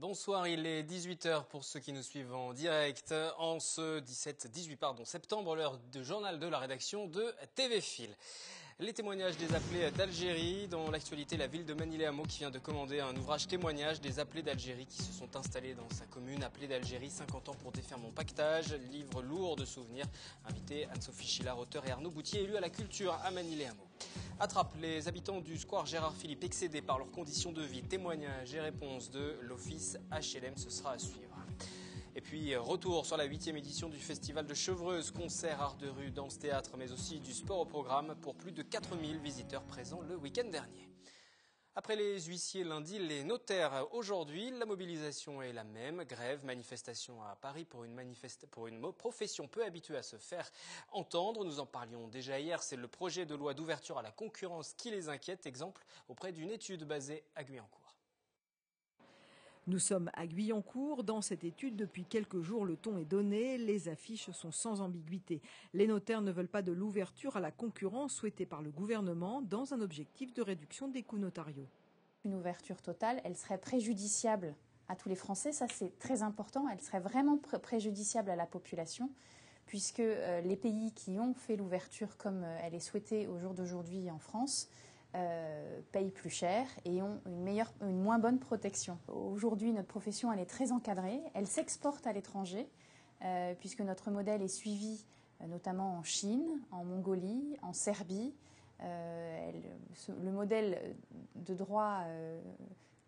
Bonsoir, il est 18h pour ceux qui nous suivent en direct. En ce 18 septembre, l'heure du journal de la rédaction de TV Fil. Les témoignages des appelés d'Algérie. Dans l'actualité, la ville de Maniléamo qui vient de commander un ouvrage témoignage des appelés d'Algérie qui se sont installés dans sa commune. Appelés d'Algérie, 50 ans pour défaire mon pactage. Livre lourd de souvenirs. Invité Anne-Sophie Chilard, auteur, et Arnaud Boutier, élu à la culture à Maniléamo. Attrape les habitants du square Gérard Philippe excédés par leurs conditions de vie. Témoignages et réponses de l'office HLM, ce sera à suivre. Et puis retour sur la 8e édition du festival de Chevreuse, concerts, art de rue, danse, théâtre, mais aussi du sport au programme pour plus de 4000 visiteurs présents le week-end dernier. Après les huissiers lundi, les notaires aujourd'hui, la mobilisation est la même. Grève, manifestation à Paris pour une profession peu habituée à se faire entendre. Nous en parlions déjà hier, c'est le projet de loi d'ouverture à la concurrence qui les inquiète. Exemple auprès d'une étude basée à Guyancourt. Nous sommes à Guyancourt. Dans cette étude, depuis quelques jours, le ton est donné. Les affiches sont sans ambiguïté. Les notaires ne veulent pas de l'ouverture à la concurrence souhaitée par le gouvernement dans un objectif de réduction des coûts notariaux. Une ouverture totale, elle serait préjudiciable à tous les Français. Ça, c'est très important. Elle serait vraiment préjudiciable à la population, puisque les pays qui ont fait l'ouverture comme elle est souhaitée au jour d'aujourd'hui en France payent plus cher et ont une moins bonne protection. Aujourd'hui, notre profession, elle est très encadrée. Elle s'exporte à l'étranger, puisque notre modèle est suivi notamment en Chine, en Mongolie, en Serbie. Le modèle de droit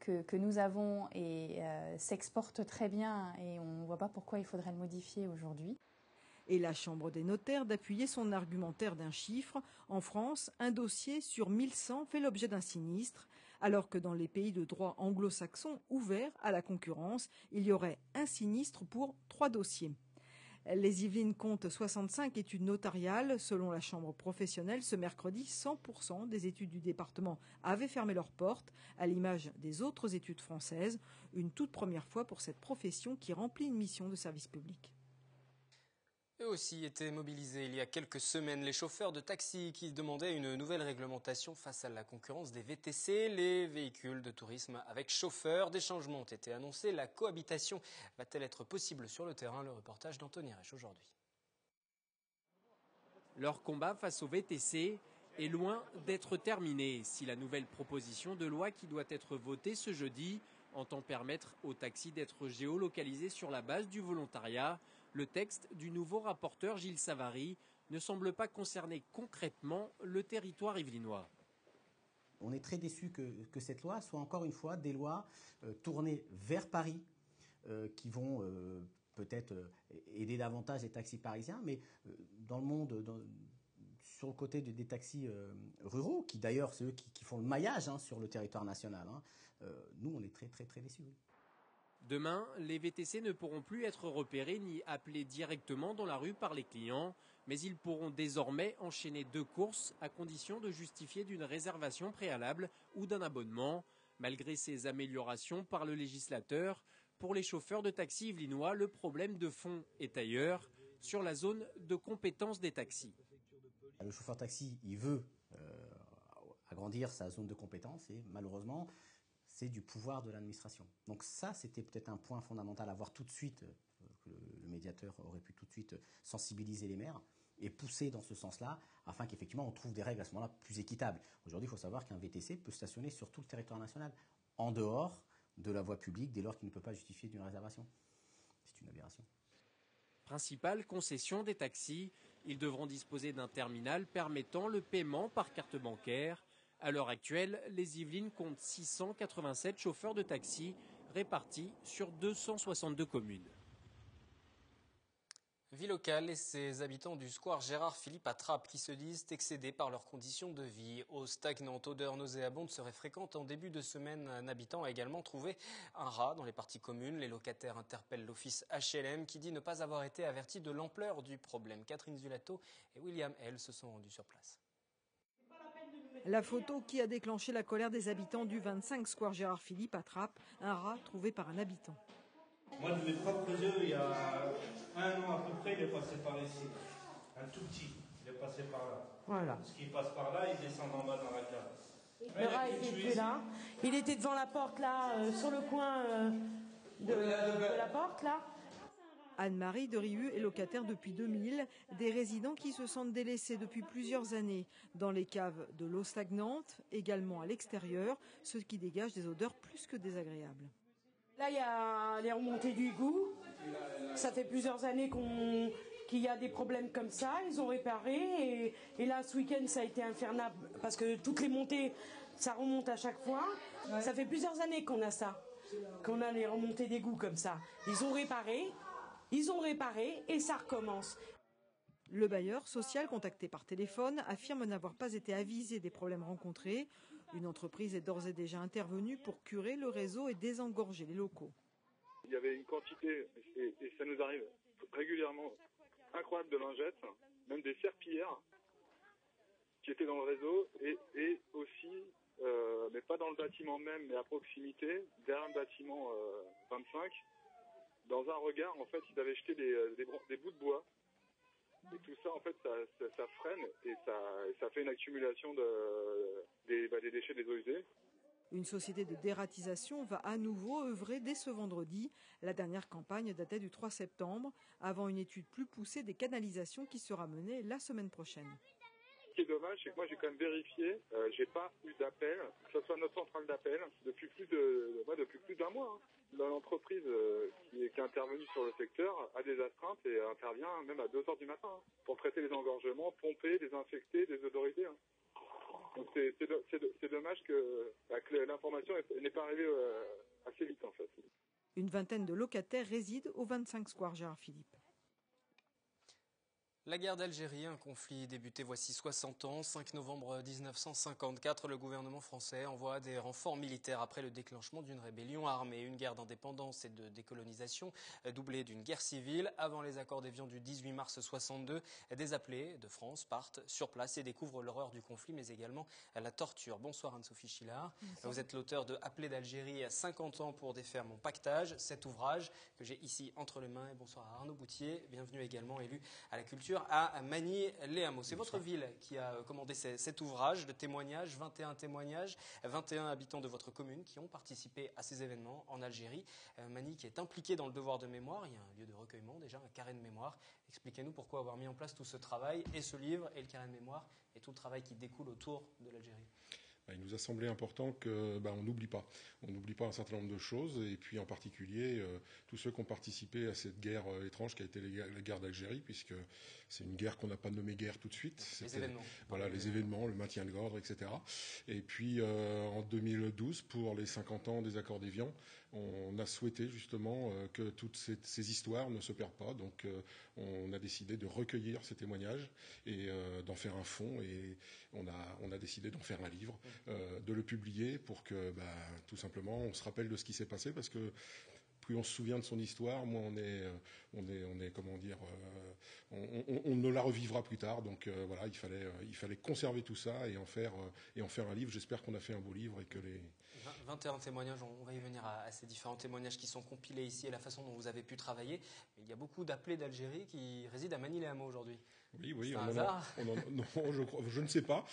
que nous avons s'exporte très bien et on ne voit pas pourquoi il faudrait le modifier aujourd'hui. Et la Chambre des notaires d'appuyer son argumentaire d'un chiffre. En France, un dossier sur 1100 fait l'objet d'un sinistre, alors que dans les pays de droit anglo-saxon ouverts à la concurrence, il y aurait un sinistre pour 3 dossiers. Les Yvelines comptent 65 études notariales. Selon la Chambre professionnelle, ce mercredi, 100% des études du département avaient fermé leurs portes, à l'image des autres études françaises. Une toute première fois pour cette profession qui remplit une mission de service public. Eux aussi étaient mobilisés il y a quelques semaines. Les chauffeurs de taxi qui demandaient une nouvelle réglementation face à la concurrence des VTC, les véhicules de tourisme avec chauffeur. Des changements ont été annoncés. La cohabitation va-t-elle être possible sur le terrain? Le reportage d'Anthony Reich aujourd'hui. Leur combat face aux VTC est loin d'être terminé. Si la nouvelle proposition de loi qui doit être votée ce jeudi entend permettre aux taxis d'être géolocalisés sur la base du volontariat, le texte du nouveau rapporteur Gilles Savary ne semble pas concerner concrètement le territoire yvelinois. On est très déçus que cette loi soit encore une fois des lois tournées vers Paris, qui vont peut-être aider davantage les taxis parisiens, mais dans le monde, sur le côté des taxis ruraux, qui d'ailleurs c'est eux qui font le maillage sur le territoire national, nous on est très très très déçus. Oui. Demain, les VTC ne pourront plus être repérés ni appelés directement dans la rue par les clients, mais ils pourront désormais enchaîner 2 courses à condition de justifier d'une réservation préalable ou d'un abonnement. Malgré ces améliorations par le législateur, pour les chauffeurs de taxi yvelinois, le problème de fond est ailleurs, sur la zone de compétence des taxis. Le chauffeur taxi, il veut agrandir sa zone de compétence et malheureusement, c'est du pouvoir de l'administration. Donc ça, c'était peut-être un point fondamental à voir tout de suite, que le médiateur aurait pu tout de suite sensibiliser les maires et pousser dans ce sens-là, afin qu'effectivement on trouve des règles à ce moment-là plus équitables. Aujourd'hui, il faut savoir qu'un VTC peut stationner sur tout le territoire national, en dehors de la voie publique, dès lors qu'il ne peut pas justifier d'une réservation. C'est une aberration. Principale concession des taxis, ils devront disposer d'un terminal permettant le paiement par carte bancaire. À l'heure actuelle, les Yvelines comptent 687 chauffeurs de taxi répartis sur 262 communes. Vie locale et ses habitants du square Gérard Philippe à Trappes qui se disent excédés par leurs conditions de vie. Eau stagnante, odeur nauséabonde serait fréquente en début de semaine. Un habitant a également trouvé un rat dans les parties communes. Les locataires interpellent l'office HLM qui dit ne pas avoir été averti de l'ampleur du problème. Catherine Zulato et William L se sont rendus sur place. La photo qui a déclenché la colère des habitants du 25 square Gérard Philippe à Trappes, un rat trouvé par un habitant. Moi, de mes propres yeux, il y a 1 an à peu près, il est passé par ici. Un tout petit, il est passé par là. Voilà. Parce qu'il passe par là, il descend en bas dans la cave. Le rat était là. Il était devant la porte là, sur le coin porte là. Anne-Marie de Rieux est locataire depuis 2000, des résidents qui se sentent délaissés depuis plusieurs années. Dans les caves, de l'eau stagnante, également à l'extérieur, ce qui dégage des odeurs plus que désagréables. Là, il y a les remontées du goût. Ça fait plusieurs années qu'il y a des problèmes comme ça. Ils ont réparé. Et là, ce week-end, ça a été infernal parce que toutes les montées, ça remonte à chaque fois. Ouais. Ça fait plusieurs années qu'on a ça, qu'on a les remontées d'égouts comme ça. Ils ont réparé et ça recommence. Le bailleur social, contacté par téléphone, affirme n'avoir pas été avisé des problèmes rencontrés. Une entreprise est d'ores et déjà intervenue pour curer le réseau et désengorger les locaux. Il y avait une quantité, et ça nous arrive régulièrement, incroyable de lingettes, même des serpillères qui étaient dans le réseau et aussi, mais pas dans le bâtiment même, mais à proximité, derrière le bâtiment 25. Dans un regard, en fait, ils avaient jeté des bouts de bois. Et tout ça, en fait, ça freine et ça fait une accumulation des déchets des eaux usées. Une société de dératisation va à nouveau œuvrer dès ce vendredi. La dernière campagne datait du 3 septembre, avant une étude plus poussée des canalisations qui sera menée la semaine prochaine. Ce qui est dommage, c'est que moi j'ai quand même vérifié, j'ai pas eu d'appel, que ce soit notre centrale d'appel, depuis plus d'un mois. Hein. L'entreprise qui est intervenue sur le secteur a des astreintes et intervient même à 2h du matin hein, pour traiter les engorgements, pomper, désinfecter, désodoriser. Hein. Donc c'est dommage que l'information n'est pas arrivée assez vite en fait. Une vingtaine de locataires résident au 25 square Gérard Philippe. La guerre d'Algérie, un conflit débuté voici 60 ans. 5 novembre 1954, le gouvernement français envoie des renforts militaires après le déclenchement d'une rébellion armée. Une guerre d'indépendance et de décolonisation doublée d'une guerre civile. Avant les accords d'Évian du 18 mars 62, des appelés de France partent sur place et découvrent l'horreur du conflit, mais également la torture. Bonsoir Anne-Sophie Chillard. Bonsoir. Vous êtes l'auteur de Appelés d'Algérie à 50 ans pour défaire mon pactage, cet ouvrage que j'ai ici entre les mains. Et bonsoir à Arnaud Boutier, bienvenue également, élu à la culture à Magny-les-Hameaux. C'est votre ville qui a commandé cet ouvrage de témoignages, 21 témoignages, 21 habitants de votre commune qui ont participé à ces événements en Algérie. Magny qui est impliqué dans le devoir de mémoire, il y a un lieu de recueillement déjà, un carré de mémoire. Expliquez-nous pourquoi avoir mis en place tout ce travail et ce livre et le carré de mémoire et tout le travail qui découle autour de l'Algérie. Il nous a semblé important qu'on n'oublie pas. On n'oublie pas un certain nombre de choses, et puis en particulier tous ceux qui ont participé à cette guerre étrange qui a été la guerre d'Algérie, puisque c'est une guerre qu'on n'a pas nommée guerre tout de suite. Les événements. Voilà, les événements, le maintien de l'ordre, etc. Et puis en 2012, pour les 50 ans des accords d'Évian, on a souhaité justement que toutes ces histoires ne se perdent pas. Donc on a décidé de recueillir ces témoignages et d'en faire un fonds, et on a décidé d'en faire un livre. De le publier pour que tout simplement on se rappelle de ce qui s'est passé, parce que plus on se souvient de son histoire, moins on est comment dire, on ne la revivra plus tard. Donc voilà, il fallait conserver tout ça et en faire un livre. J'espère qu'on a fait un beau livre et que les 21 témoignages, on va y venir à ces différents témoignages qui sont compilés ici et la façon dont vous avez pu travailler. Il y a beaucoup d'appelés d'Algérie qui résident à Magny-les-Hameaux aujourd'hui. Oui, non, je ne sais pas.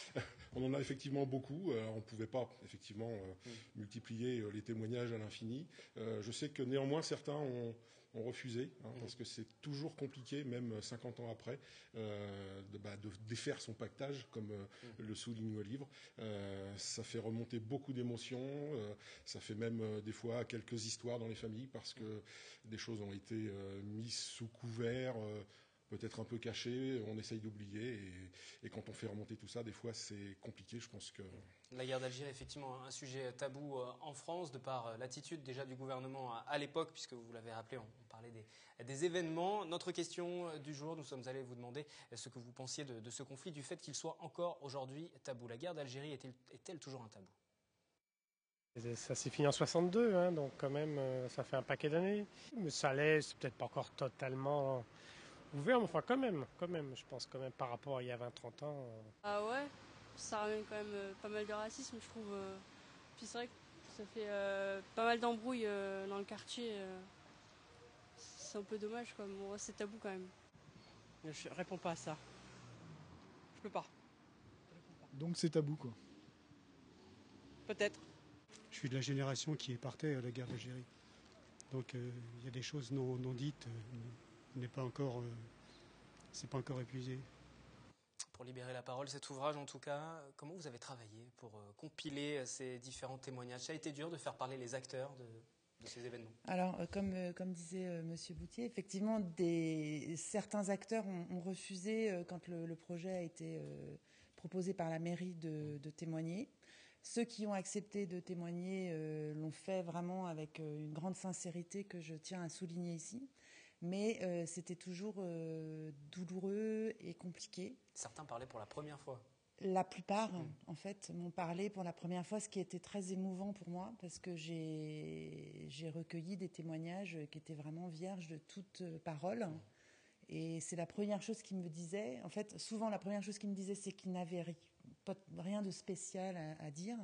On en a effectivement beaucoup. On ne pouvait pas effectivement multiplier les témoignages à l'infini. Je sais que néanmoins certains ont refusé, parce que c'est toujours compliqué, même 50 ans après, de défaire son pactage, comme le souligne le livre. Ça fait remonter beaucoup d'émotions, ça fait même des fois quelques histoires dans les familles, parce que des choses ont été mises sous couvert, peut-être un peu caché, on essaye d'oublier, et quand on fait remonter tout ça, des fois c'est compliqué. Je pense que la guerre d'Algérie est effectivement un sujet tabou en France, de par l'attitude déjà du gouvernement à l'époque, puisque vous l'avez rappelé, on parlait des événements. Notre question du jour, nous sommes allés vous demander ce que vous pensiez de ce conflit, du fait qu'il soit encore aujourd'hui tabou. La guerre d'Algérie est-elle toujours un tabou ? Ça s'est fini en 62, donc quand même ça fait un paquet d'années. Mais ça l'est, c'est peut-être pas encore totalement ouvert, mais enfin quand même, je pense quand même par rapport à il y a 20-30 ans. Ah ouais, ça ramène quand même pas mal de racisme, je trouve. Puis c'est vrai que ça fait pas mal d'embrouilles dans le quartier. C'est un peu dommage, quoi. Bon, c'est tabou quand même. Je réponds pas à ça. Je peux pas. Donc c'est tabou, quoi. Peut-être. Je suis de la génération qui est partie à la guerre d'Algérie. Donc il y a des choses non dites, c'est pas encore épuisé. Pour libérer la parole, cet ouvrage en tout cas, comment vous avez travaillé pour compiler ces différents témoignages? Ça a été dur de faire parler les acteurs de ces événements? Alors, comme disait Monsieur Boutier, effectivement, certains acteurs ont refusé, quand le projet a été proposé par la mairie, de témoigner. Ceux qui ont accepté de témoigner l'ont fait vraiment avec une grande sincérité que je tiens à souligner ici. Mais c'était toujours douloureux et compliqué. Certains parlaient pour la première fois. La plupart, en fait, m'ont parlé pour la première fois, ce qui était très émouvant pour moi, parce que j'ai recueilli des témoignages qui étaient vraiment vierges de toute parole. Et c'est la première chose qu'ils me disaient. En fait, souvent, la première chose qu'ils me disaient, c'est qu'ils n'avaient rien de spécial à dire.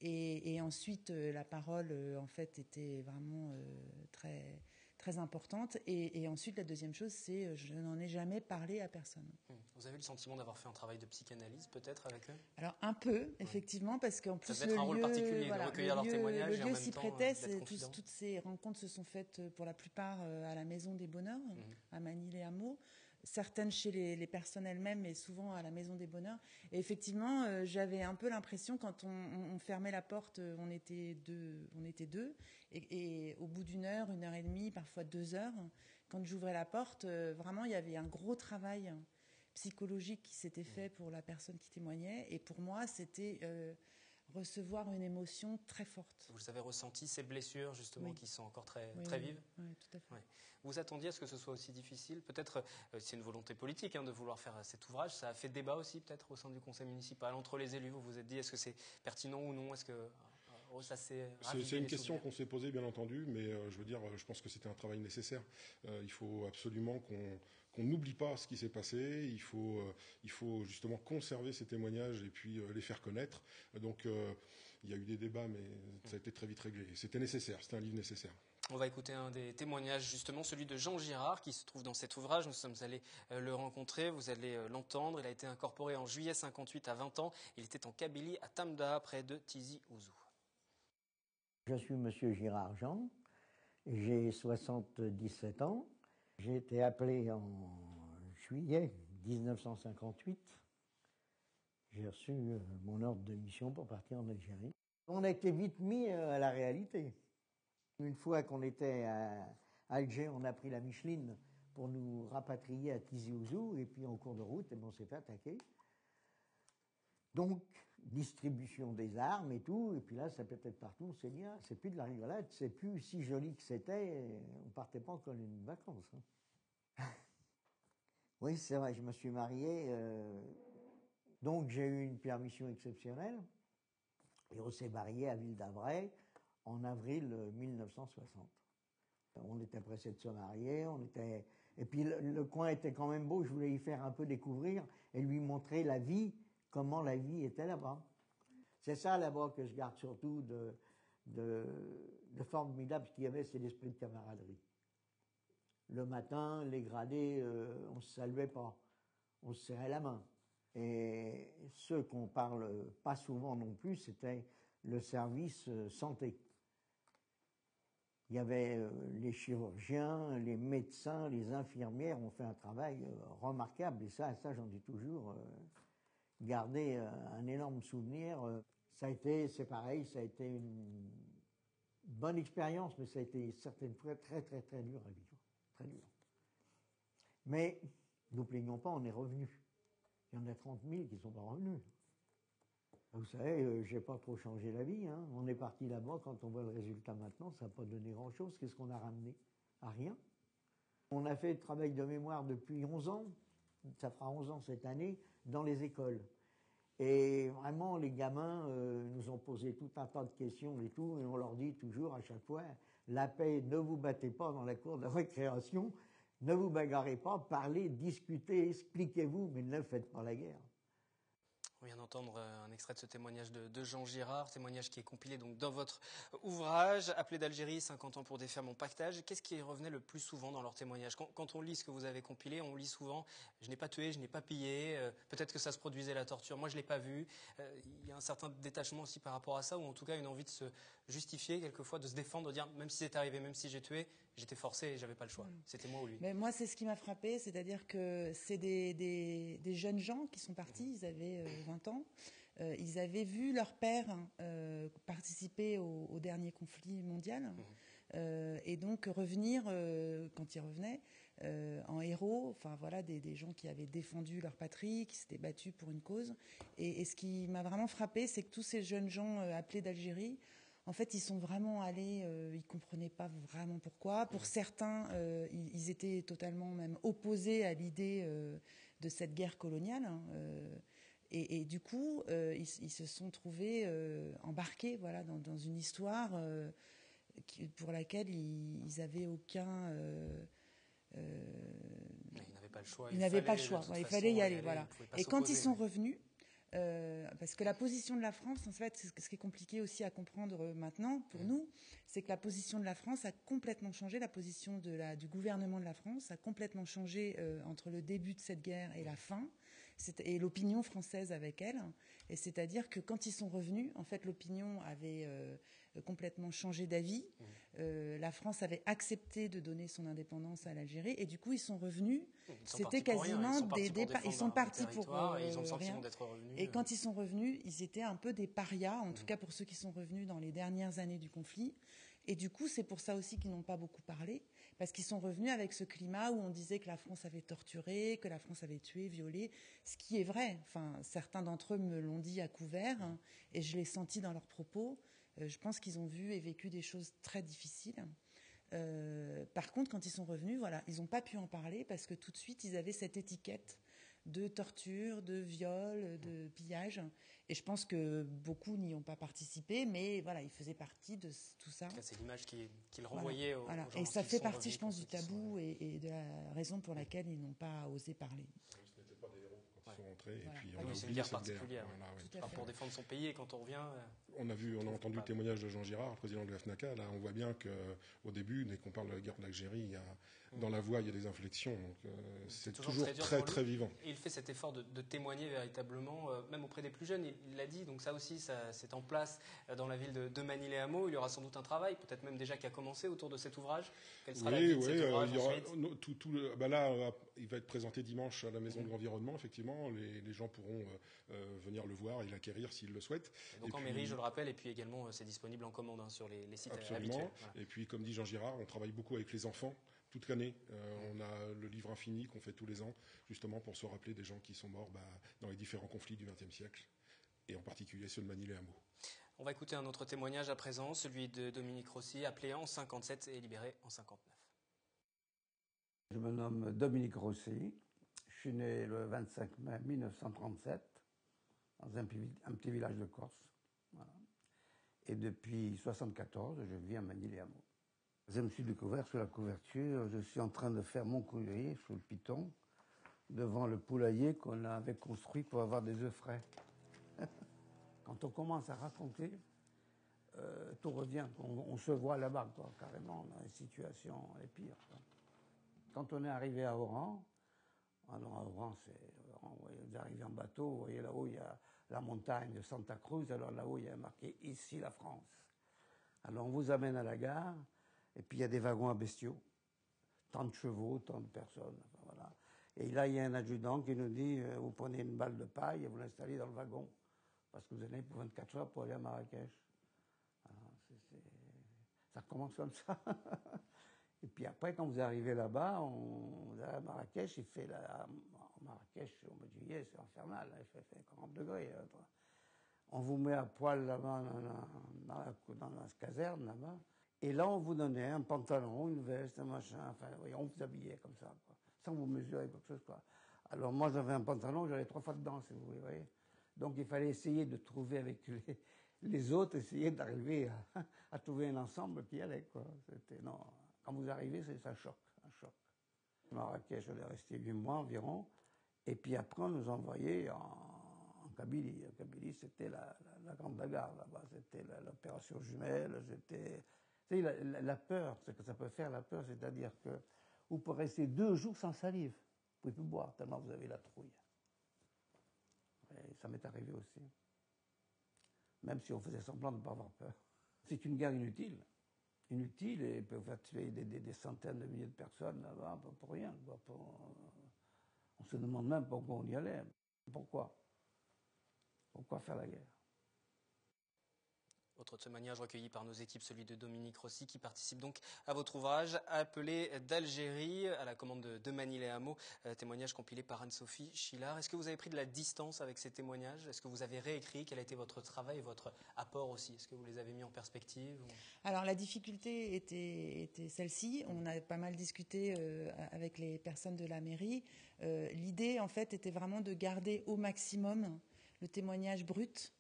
Et ensuite, la parole, en fait, était vraiment très, très importante. Et ensuite, la deuxième chose, c'est je n'en ai jamais parlé à personne. Vous avez le sentiment d'avoir fait un travail de psychanalyse, peut-être, avec eux? Alors, un peu, effectivement, parce qu'en plus, ça devait être un rôle particulier de recueillir leurs témoignages et en même temps s'y prêtait. confident. Toutes ces rencontres se sont faites, pour la plupart, à la Maison des Bonheurs, à Manille-les-Hameaux. Certaines chez les personnes elles-mêmes, mais souvent à la Maison des Bonheurs. Et effectivement, j'avais un peu l'impression, quand on fermait la porte, on était deux. Et au bout d'une heure et demie, parfois 2 heures, quand j'ouvrais la porte, vraiment, il y avait un gros travail psychologique qui s'était fait pour la personne qui témoignait. Et pour moi, c'était recevoir une émotion très forte. Vous avez ressenti ces blessures, justement, qui sont encore très vives? Oui, tout à fait. Ouais. Vous attendiez à ce que ce soit aussi difficile? Peut-être, c'est une volonté politique de vouloir faire cet ouvrage. Ça a fait débat aussi, peut-être, au sein du conseil municipal, entre les élus. Vous vous êtes dit, est-ce que c'est pertinent ou non? Est-ce que ça s'est ravivé? C'est une question qu'on s'est posée, bien entendu, mais je pense que c'était un travail nécessaire. Il faut absolument qu'on n'oublie pas ce qui s'est passé. Il faut justement conserver ces témoignages et puis les faire connaître. Donc, il y a eu des débats, mais ça a été très vite réglé. C'était nécessaire, c'était un livre nécessaire. On va écouter un des témoignages, justement, celui de Jean Girard, qui se trouve dans cet ouvrage. Nous sommes allés le rencontrer, vous allez l'entendre. Il a été incorporé en juillet 58 à 20 ans. Il était en Kabylie, à Tamda, près de Tizi Ouzou. Je suis monsieur Girard Jean, j'ai 77 ans. J'ai été appelé en juillet 1958. J'ai reçu mon ordre de mission pour partir en Algérie. On a été vite mis à la réalité. Une fois qu'on était à Alger, on a pris la Micheline pour nous rapatrier à Tizi Ouzou, et puis en cours de route, on s'est fait attaquer. Donc, distribution des armes et tout, et puis là, ça peut être partout, on s'est dit, c'est plus de la rigolade, c'est plus si joli que c'était, on partait pas en colonie de vacances. Oui, c'est vrai, je me suis marié, donc j'ai eu une permission exceptionnelle, et on s'est marié à Ville d'Avray en avril 1960. On était pressés de se marier, et puis le coin était quand même beau, je voulais y faire un peu découvrir, et lui montrer la vie, comment la vie était là-bas. C'est ça là-bas que je garde surtout de formidable, ce qu'il y avait, c'est l'esprit de camaraderie. Le matin, les gradés, on ne se saluait pas, on se serrait la main. Et ceux qu'on parle pas souvent non plus, c'était le service santé. Il y avait les chirurgiens, les médecins, les infirmières ont fait un travail remarquable, et ça j'en dis toujours. Garder un énorme souvenir. C'est pareil, ça a été une bonne expérience, mais ça a été certaines fois très, très, très dur à vivre. Très dur. Mais, nous plaignons pas, on est revenus. Il y en a 30 000 qui ne sont pas revenus. Vous savez, j'ai pas trop changé la vie. On est parti là-bas, quand on voit le résultat maintenant, ça n'a pas donné grand-chose. Qu'est-ce qu'on a ramené? À rien. On a fait le travail de mémoire depuis 11 ans. Ça fera 11 ans cette année, dans les écoles. Et vraiment, les gamins nous ont posé tout un tas de questions et tout, et on leur dit toujours à chaque fois, la paix, ne vous battez pas dans la cour de récréation, ne vous bagarrez pas, parlez, discutez, expliquez-vous, mais ne faites pas la guerre. On vient d'entendre un extrait de ce témoignage de Jean Girard, témoignage qui est compilé donc dans votre ouvrage, Appelé d'Algérie, 50 ans pour défaire mon pactage. Qu'est-ce qui revenait le plus souvent dans leur témoignage? Quand on lit ce que vous avez compilé, on lit souvent « je n'ai pas tué, je n'ai pas pillé, peut-être que ça se produisait la torture, moi je ne l'ai pas vu ». Il y a un certain détachement aussi par rapport à ça, ou en tout cas une envie de se justifier quelquefois, de se défendre, de dire « même si c'est arrivé, même si j'ai tué, j'étais forcé et j'avais pas le choix, c'était moi ou lui ». Mais moi, c'est ce qui m'a frappé, c'est-à-dire que c'est des jeunes gens qui sont partis, ils avaient 20 ans. Ils avaient vu leur père participer au dernier conflit mondial et donc revenir, quand ils revenaient, en héros, enfin voilà, des gens qui avaient défendu leur patrie, qui s'étaient battus pour une cause. Et ce qui m'a vraiment frappé, c'est que tous ces jeunes gens appelés d'Algérie, en fait, ils sont vraiment allés, ils comprenaient pas vraiment pourquoi. Pour certains, ils étaient totalement même opposés à l'idée de cette guerre coloniale. Et du coup, ils se sont trouvés embarqués, voilà, dans une histoire pour laquelle ils n'avaient aucun. Ils n'avaient pas le choix. Ils n'avaient pas le choix. Il fallait y aller, voilà. Et quand ils sont revenus. Parce que la position de la France, en fait, ce qui est compliqué aussi à comprendre maintenant pour nous, c'est que la position de la France a complètement changé, la position du gouvernement de la France a complètement changé entre le début de cette guerre et la fin, et l'opinion française avec elle. Et c'est-à-dire que quand ils sont revenus, en fait, l'opinion avait complètement changé d'avis. La France avait accepté de donner son indépendance à l'Algérie, et du coup, ils sont revenus. C'était quasiment ils sont partis pour ils ont le sentiment rien. D'être revenus. Et quand ils sont revenus, ils étaient un peu des parias, en tout cas pour ceux qui sont revenus dans les dernières années du conflit. Et du coup, c'est pour ça aussi qu'ils n'ont pas beaucoup parlé, parce qu'ils sont revenus avec ce climat où on disait que la France avait torturé, que la France avait tué, violé, ce qui est vrai. Enfin, certains d'entre eux me l'ont dit à couvert, et je l'ai senti dans leurs propos. Je pense qu'ils ont vu et vécu des choses très difficiles. Par contre, quand ils sont revenus, voilà, ils n'ont pas pu en parler parce que tout de suite, ils avaient cette étiquette de torture, de viol, de pillage. Et je pense que beaucoup n'y ont pas participé, mais voilà, ils faisaient partie de tout ça. C'est l'image qu'ils renvoyaient aux gens. Et ça fait partie, je pense, du tabou et de la raison pour laquelle ils n'ont pas osé parler. Ce n'étaient pas des héros quand ils sont rentrés. Et puis c'est une guerre particulière. Pour défendre son pays, et quand on revient... On a entendu le témoignage de Jean Girard, le président de la FNACA. Là, on voit bien qu'au début, dès qu'on parle de la guerre d'Algérie, dans la voix, il y a des inflexions. Donc, c'est toujours très vivant. Et il fait cet effort de témoigner véritablement, même auprès des plus jeunes. Il l'a dit, donc ça aussi, c'est en place dans la ville de Manille-les-Hameaux. Il y aura sans doute un travail, peut-être même déjà qui a commencé autour de cet ouvrage. Quelle sera la vie de cet ouvrage ensuite ? Là, il va être présenté dimanche à la Maison de l'Environnement, effectivement. Les gens pourront venir le voir et l'acquérir s'ils le souhaitent. Donc en mairie, je le rappelle, et puis également, c'est disponible en commande sur les sites Absolument. habituels. Et puis, comme dit Jean Girard, on travaille beaucoup avec les enfants toute l'année. On a le livre infini qu'on fait tous les ans, justement pour se rappeler des gens qui sont morts dans les différents conflits du XXe siècle, et en particulier ceux de Manille-les-Hameaux. On va écouter un autre témoignage à présent, celui de Dominique Rossi, appelé en 57 et libéré en 59. Je me nomme Dominique Rossi. Je suis né le 25 mai 1937 dans un petit village de Corse. Voilà. Et depuis 1974, je vis à Manille-les-Hameaux. Je me suis découvert sous la couverture. Je suis en train de faire mon coulis sous le piton, devant le poulailler qu'on avait construit pour avoir des œufs frais. Quand on commence à raconter, tout revient. On se voit là-bas, carrément, dans les situations les pires. Quoi. Quand on est arrivé à Oran, alors à Oran, vous arrivez en bateau, vous voyez là-haut, il y a la montagne de Santa Cruz, alors là-haut, il y a marqué « Ici la France ». Alors on vous amène à la gare, et puis il y a des wagons à bestiaux, tant de chevaux, tant de personnes, enfin, voilà. Et là, il y a un adjudant qui nous dit « Vous prenez une balle de paille et vous l'installez dans le wagon, parce que vous allez pour 24 heures pour aller à Marrakech ». Ça commence comme ça. Et puis après, quand vous arrivez là-bas, à Marrakech, il fait Marrakech, au mois de juillet, c'est infernal, il fait 40 degrés. On vous met à poil là-bas dans la caserne là-bas. Et là, on vous donnait un pantalon, une veste, un machin, enfin, oui, on vous habillait comme ça, quoi, sans vous mesurer quelque chose, quoi. Alors moi, j'avais un pantalon, j'allais 3 fois dedans, si vous voyez. Donc il fallait essayer de trouver avec les autres, essayer d'arriver à trouver un ensemble qui allait, quoi. Non. Quand vous arrivez, c'est un choc. Marrakech, on est resté 8 mois environ. Et puis après, on nous envoyait en En Kabylie. En Kabylie, c'était la Grande Bagarre là-bas. C'était l'opération jumelle. La peur, ce que ça peut faire, la peur, c'est-à-dire que vous pouvez rester 2 jours sans salive. Vous ne pouvez plus boire tellement vous avez la trouille. Et ça m'est arrivé aussi. Même si on faisait semblant de ne pas avoir peur. C'est une guerre inutile. Inutile et peut faire tuer des centaines de milliers de personnes là-bas pour rien. On se demande même pourquoi on y allait. Pourquoi? Pourquoi faire la guerre? Autre témoignage recueilli par nos équipes, celui de Dominique Rossi, qui participe donc à votre ouvrage appelé d'Algérie, à la commande de Manille et Hameau, témoignage compilé par Anne-Sophie Chilard. Est-ce que vous avez pris de la distance avec ces témoignages? Est-ce que vous avez réécrit? Quel a été votre travail et votre apport aussi? Est-ce que vous les avez mis en perspective ou... Alors la difficulté était celle-ci. On a pas mal discuté avec les personnes de la mairie. L'idée, en fait, était vraiment de garder au maximum le témoignage brut.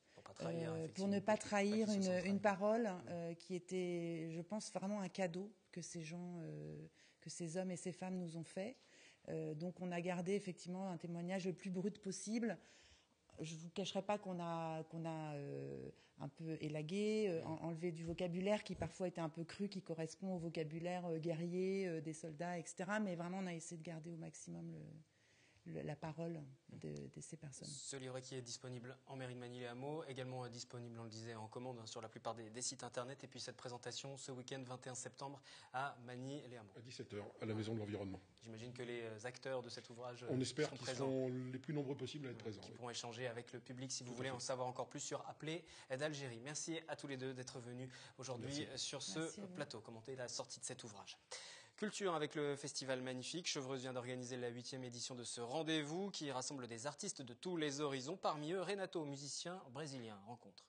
Pour ne pas trahir une parole qui était, je pense, vraiment un cadeau que ces gens, que ces hommes et ces femmes nous ont fait. Donc on a gardé effectivement un témoignage le plus brut possible. Je ne vous cacherai pas qu'on a un peu élagué, enlevé du vocabulaire qui parfois était un peu cru, qui correspond au vocabulaire guerrier des soldats, etc. Mais vraiment on a essayé de garder au maximum la parole de ces personnes. Ce livret qui est disponible en mairie de Manille et Hameau, également disponible, on le disait, en commande sur la plupart des sites internet. Et puis cette présentation ce week-end 21 septembre à Manille et Hameau. À 17h, à la Maison de l'Environnement. J'imagine que les acteurs de cet ouvrage on espère qu'ils présents, seront les plus nombreux possibles à être présents. Qui pourront échanger avec le public si vous voulez en savoir encore plus sur Appelé d'Algérie. Merci à tous les deux d'être venus aujourd'hui sur ce plateau, commenter la sortie de cet ouvrage. Culture avec le festival Magnifique. Chevreuse vient d'organiser la 8e édition de ce rendez-vous qui rassemble des artistes de tous les horizons. Parmi eux, Renato, musicien brésilien. Rencontre.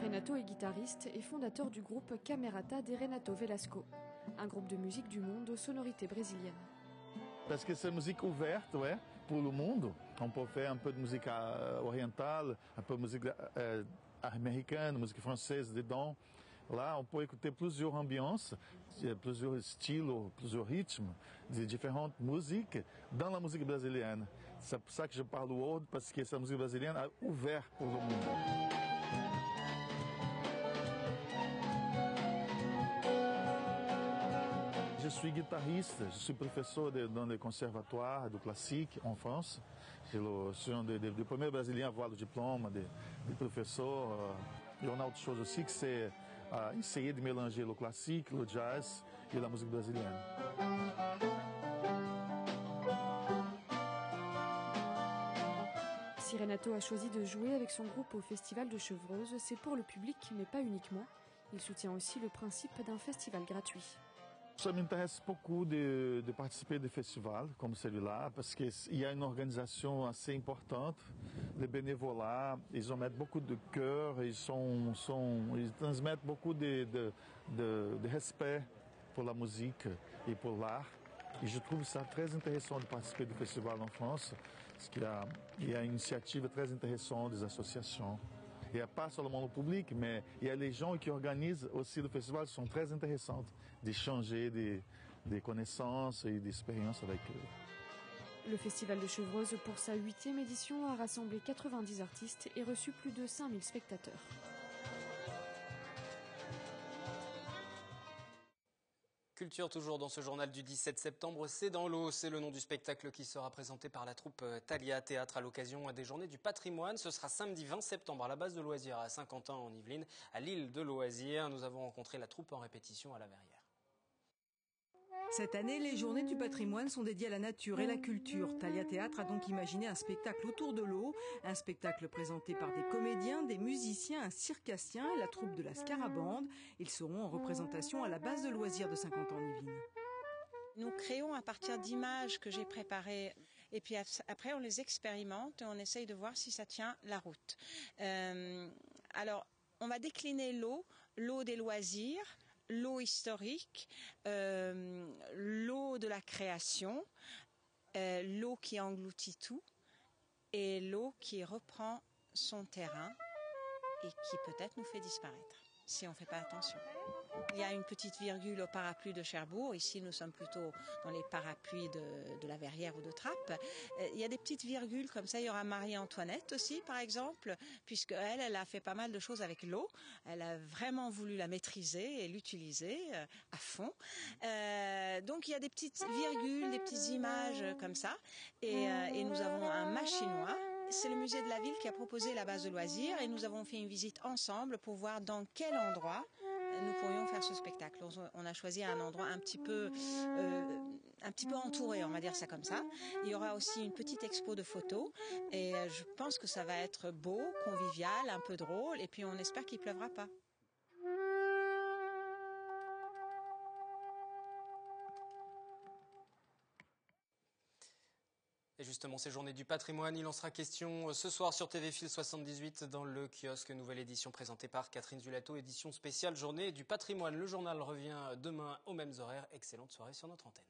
Renato est guitariste et fondateur du groupe Camerata de Renato Velasco, un groupe de musique du monde aux sonorités brésiliennes. Parce que c'est une musique ouverte, ouais, pour le monde. On peut faire un peu de musique orientale, un peu de musique américaine, musique française dedans. Là, on peut écouter plusieurs ambiances, plusieurs styles, plusieurs rythmes de différentes musiques dans la musique brésilienne. C'est pour ça que je parle world, parce que essa musique brésilienne est ouverte pour le monde. Je suis guitariste, je suis professeur dans le conservatoire du classique en France. Je suis un des premiers Brésiliens à avoir le diplôme de professeur. Il y en a autre chose aussi, que c'est essayer de mélanger le classique, le jazz et la musique brésilienne. Si Renato a choisi de jouer avec son groupe au Festival de Chevreuse, c'est pour le public, mais pas uniquement. Il soutient aussi le principe d'un festival gratuit. Ça m'intéresse beaucoup de participer de festivals comme celui-là, parce qu'il y a une organisation assez importante, les bénévolats, ils en mettent beaucoup de cœur, ils transmettent beaucoup de respect pour la musique et pour l'art. Et je trouve ça très intéressant de participer de festivals en France, parce qu'il y a une initiative très intéressante des associations. Il n'y a pas seulement le public, mais il y a les gens qui organisent aussi le festival, sont très intéressantes d'échanger des connaissances et des expériences avec eux. Le Festival de Chevreuse, pour sa 8e édition, a rassemblé 90 artistes et reçu plus de 5000 spectateurs. Culture toujours dans ce journal du 17 septembre, c'est dans l'eau, c'est le nom du spectacle qui sera présenté par la troupe Thalia Théâtre à l'occasion des Journées du Patrimoine. Ce sera samedi 20 septembre à la base de loisirs à Saint-Quentin en Yvelines, à l'île de loisirs. Nous avons rencontré la troupe en répétition à la Verrière. Cette année, les Journées du patrimoine sont dédiées à la nature et la culture. Thalia Théâtre a donc imaginé un spectacle autour de l'eau, un spectacle présenté par des comédiens, des musiciens, un circassien et la troupe de la Scarabande. Ils seront en représentation à la base de loisirs de Saint-Quentin-en-Yvelines. Nous créons à partir d'images que j'ai préparées et puis après on les expérimente et on essaye de voir si ça tient la route. Alors, on va décliner l'eau des loisirs, l'eau historique, l'eau de la création, l'eau qui engloutit tout et l'eau qui reprend son terrain et qui peut-être nous fait disparaître si on ne fait pas attention. Il y a une petite virgule au parapluie de Cherbourg. Ici, nous sommes plutôt dans les parapluies de la Verrière ou de Trappes. Il y a des petites virgules comme ça. Il y aura Marie-Antoinette aussi, par exemple, puisque elle a fait pas mal de choses avec l'eau. Elle a vraiment voulu la maîtriser et l'utiliser à fond. Donc, il y a des petites virgules, des petites images comme ça. Et nous avons un mât chinois. C'est le musée de la ville qui a proposé la base de loisirs et nous avons fait une visite ensemble pour voir dans quel endroit nous pourrions faire ce spectacle. On a choisi un endroit un petit peu entouré, on va dire ça comme ça. Il y aura aussi une petite expo de photos et je pense que ça va être beau, convivial, un peu drôle et puis on espère qu'il pleuvra pas. Et justement, ces journées du patrimoine, il en sera question ce soir sur TV Fil 78 dans le kiosque. Nouvelle édition présentée par Catherine Zulato, édition spéciale journée du patrimoine. Le journal revient demain aux mêmes horaires. Excellente soirée sur notre antenne.